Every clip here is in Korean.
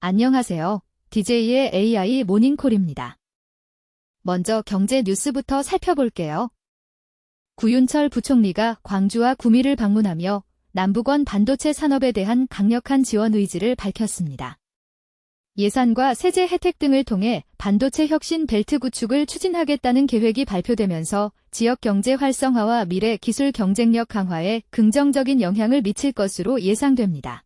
안녕하세요. DJ의 AI 모닝콜입니다. 먼저 경제 뉴스부터 살펴볼게요. 구윤철 부총리가 광주와 구미를 방문하며 남북원 반도체 산업에 대한 강력한 지원 의지를 밝혔습니다. 예산과 세제 혜택 등을 통해 반도체 혁신 벨트 구축을 추진하겠다는 계획이 발표되면서 지역 경제 활성화와 미래 기술 경쟁력 강화에 긍정적인 영향을 미칠 것으로 예상됩니다.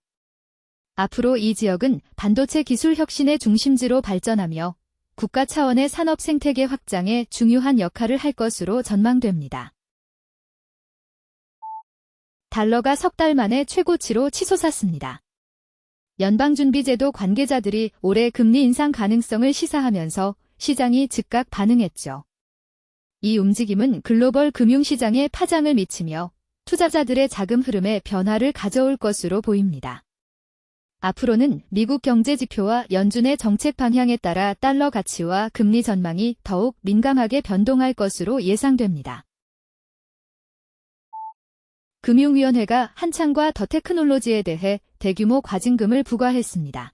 앞으로 이 지역은 반도체 기술 혁신의 중심지로 발전하며 국가 차원의 산업 생태계 확장에 중요한 역할을 할 것으로 전망됩니다. 달러가 석 달 만에 최고치로 치솟았습니다. 연방준비제도 관계자들이 올해 금리 인상 가능성을 시사하면서 시장이 즉각 반응했죠. 이 움직임은 글로벌 금융시장에 파장을 미치며 투자자들의 자금 흐름에 변화를 가져올 것으로 보입니다. 앞으로는 미국 경제 지표와 연준의 정책 방향에 따라 달러 가치와 금리 전망이 더욱 민감하게 변동할 것으로 예상됩니다. 금융위원회가 한창과 더테크놀로지에 대해 대규모 과징금을 부과했습니다.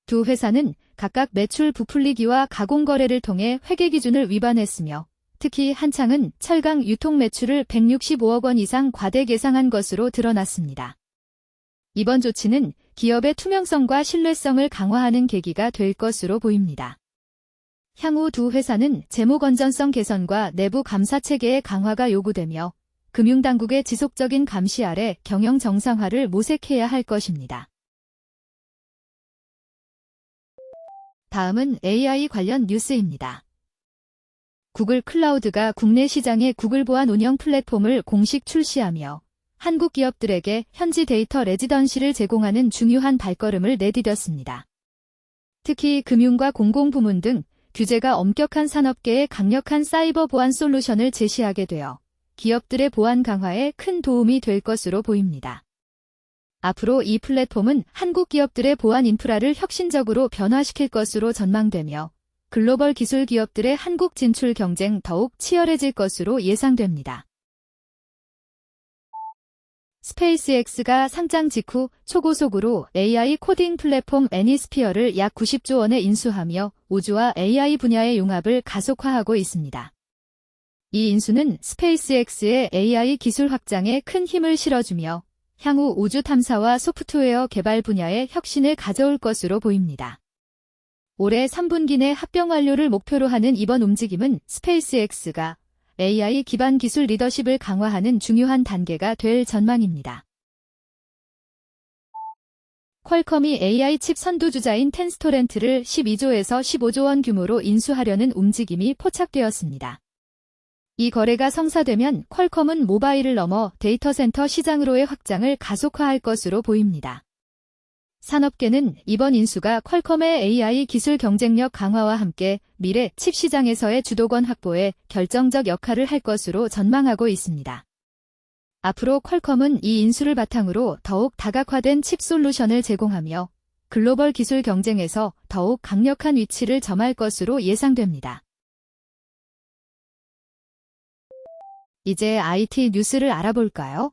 두 회사는 각각 매출 부풀리기와 가공거래를 통해 회계 기준을 위반했으며 특히 한창은 철강 유통 매출을 165억 원 이상 과대 계상한 것으로 드러났습니다. 이번 조치는 기업의 투명성과 신뢰성을 강화하는 계기가 될 것으로 보입니다. 향후 두 회사는 재무 건전성 개선과 내부 감사 체계의 강화가 요구되며 금융당국의 지속적인 감시 아래 경영 정상화를 모색해야 할 것입니다. 다음은 AI 관련 뉴스입니다. 구글 클라우드가 국내 시장에 구글 보안 운영 플랫폼을 공식 출시하며 한국 기업들에게 현지 데이터 레지던시를 제공하는 중요한 발걸음을 내디뎠습니다. 특히 금융과 공공부문 등 규제가 엄격한 산업계에 강력한 사이버 보안 솔루션을 제시하게 되어 기업들의 보안 강화에 큰 도움이 될 것으로 보입니다. 앞으로 이 플랫폼은 한국 기업들의 보안 인프라를 혁신적으로 변화시킬 것으로 전망되며 글로벌 기술 기업들의 한국 진출 경쟁 더욱 치열해질 것으로 예상됩니다. 스페이스X가 상장 직후 초고속으로 AI 코딩 플랫폼 애니스피어를 약 90조 원에 인수하며 우주와 AI 분야의 융합을 가속화하고 있습니다. 이 인수는 스페이스X의 AI 기술 확장에 큰 힘을 실어주며 향후 우주 탐사와 소프트웨어 개발 분야의 혁신을 가져올 것으로 보입니다. 올해 3분기 내 합병 완료를 목표로 하는 이번 움직임은 스페이스X가 AI 기반 기술 리더십을 강화하는 중요한 단계가 될 전망입니다. 퀄컴이 AI 칩 선두주자인 텐스토렌트를 12조에서 15조 원 규모로 인수하려는 움직임이 포착되었습니다. 이 거래가 성사되면 퀄컴은 모바일을 넘어 데이터 센터 시장으로의 확장을 가속화할 것으로 보입니다. 산업계는 이번 인수가 퀄컴의 AI 기술 경쟁력 강화와 함께 미래 칩 시장에서의 주도권 확보에 결정적 역할을 할 것으로 전망하고 있습니다. 앞으로 퀄컴은 이 인수를 바탕으로 더욱 다각화된 칩 솔루션을 제공하며 글로벌 기술 경쟁에서 더욱 강력한 위치를 점할 것으로 예상됩니다. 이제 IT 뉴스를 알아볼까요?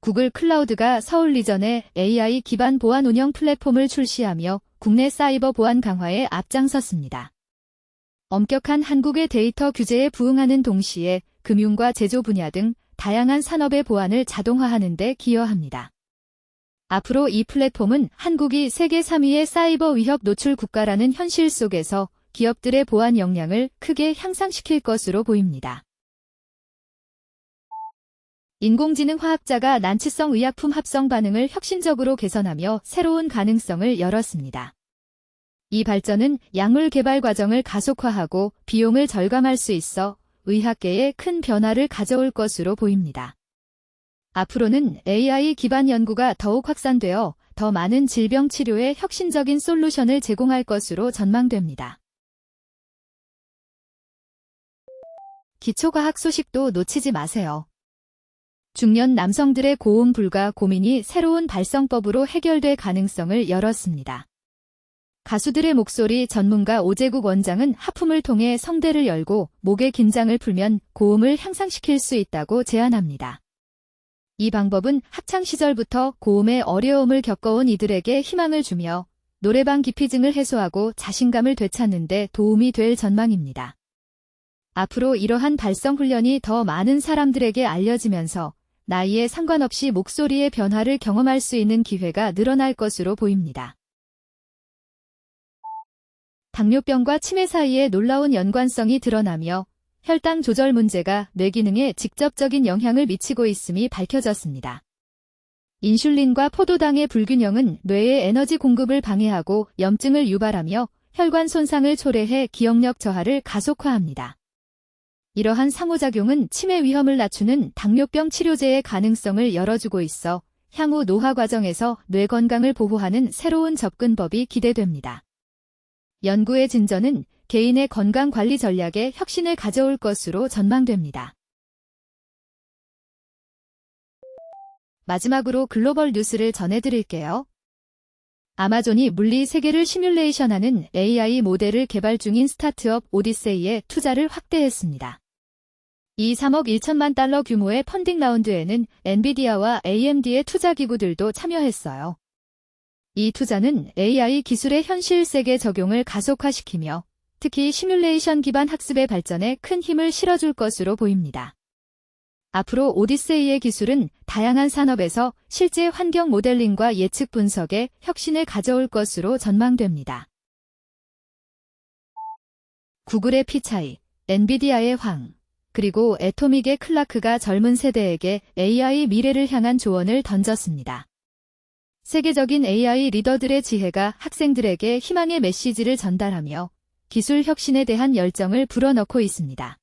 구글 클라우드가 서울 리전에 AI 기반 보안 운영 플랫폼을 출시하며 국내 사이버 보안 강화에 앞장섰습니다. 엄격한 한국의 데이터 규제에 부응하는 동시에 금융과 제조 분야 등 다양한 산업의 보안을 자동화하는 데 기여합니다. 앞으로 이 플랫폼은 한국이 세계 3위의 사이버 위협 노출 국가라는 현실 속에서 기업들의 보안 역량을 크게 향상시킬 것으로 보입니다. 인공지능 화학자가 난치성 의약품 합성 반응을 혁신적으로 개선하며 새로운 가능성을 열었습니다. 이 발전은 약물 개발 과정을 가속화하고 비용을 절감할 수 있어 의학계에 큰 변화를 가져올 것으로 보입니다. 앞으로는 AI 기반 연구가 더욱 확산되어 더 많은 질병 치료에 혁신적인 솔루션을 제공할 것으로 전망됩니다. 기초과학 소식도 놓치지 마세요. 중년 남성들의 고음 불가 고민이 새로운 발성법으로 해결될 가능성을 열었습니다. 가수들의 목소리 전문가 오재국 원장은 하품을 통해 성대를 열고 목의 긴장을 풀면 고음을 향상시킬 수 있다고 제안합니다. 이 방법은 학창 시절부터 고음의 어려움을 겪어온 이들에게 희망을 주며 노래방 기피증을 해소하고 자신감을 되찾는 데 도움이 될 전망입니다. 앞으로 이러한 발성 훈련이 더 많은 사람들에게 알려지면서 나이에 상관없이 목소리의 변화를 경험할 수 있는 기회가 늘어날 것으로 보입니다. 당뇨병과 치매 사이에 놀라운 연관성이 드러나며 혈당 조절 문제가 뇌 기능에 직접적인 영향을 미치고 있음이 밝혀졌습니다. 인슐린과 포도당의 불균형은 뇌의 에너지 공급을 방해하고 염증을 유발하며 혈관 손상을 초래해 기억력 저하를 가속화합니다. 이러한 상호작용은 치매 위험을 낮추는 당뇨병 치료제의 가능성을 열어주고 있어 향후 노화 과정에서 뇌 건강을 보호하는 새로운 접근법이 기대됩니다. 연구의 진전은 개인의 건강관리 전략에 혁신을 가져올 것으로 전망됩니다. 마지막으로 글로벌 뉴스를 전해드릴게요. 아마존이 물리 세계를 시뮬레이션하는 AI 모델을 개발 중인 스타트업 오디세이에 투자를 확대했습니다. 이 3억 1천만 달러 규모의 펀딩 라운드에는 엔비디아와 AMD의 투자 기구들도 참여했어요. 이 투자는 AI 기술의 현실 세계 적용을 가속화시키며 특히 시뮬레이션 기반 학습의 발전에 큰 힘을 실어줄 것으로 보입니다. 앞으로 오디세이의 기술은 다양한 산업에서 실제 환경 모델링과 예측 분석에 혁신을 가져올 것으로 전망됩니다. 구글의 피차이, 엔비디아의 황, 그리고 애토믹의 클라크가 젊은 세대에게 AI 미래를 향한 조언을 던졌습니다. 세계적인 AI 리더들의 지혜가 학생들에게 희망의 메시지를 전달하며 기술 혁신에 대한 열정을 불어넣고 있습니다.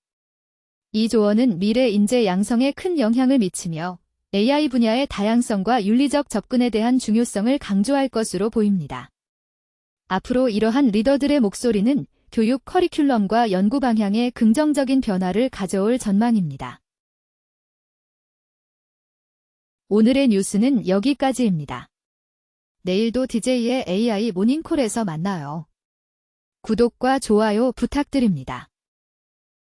이 조언은 미래 인재 양성에 큰 영향을 미치며 AI 분야의 다양성과 윤리적 접근에 대한 중요성을 강조할 것으로 보입니다. 앞으로 이러한 리더들의 목소리는 교육 커리큘럼과 연구 방향에 긍정적인 변화를 가져올 전망입니다. 오늘의 뉴스는 여기까지입니다. 내일도 DJ의 AI 모닝콜에서 만나요. 구독과 좋아요 부탁드립니다.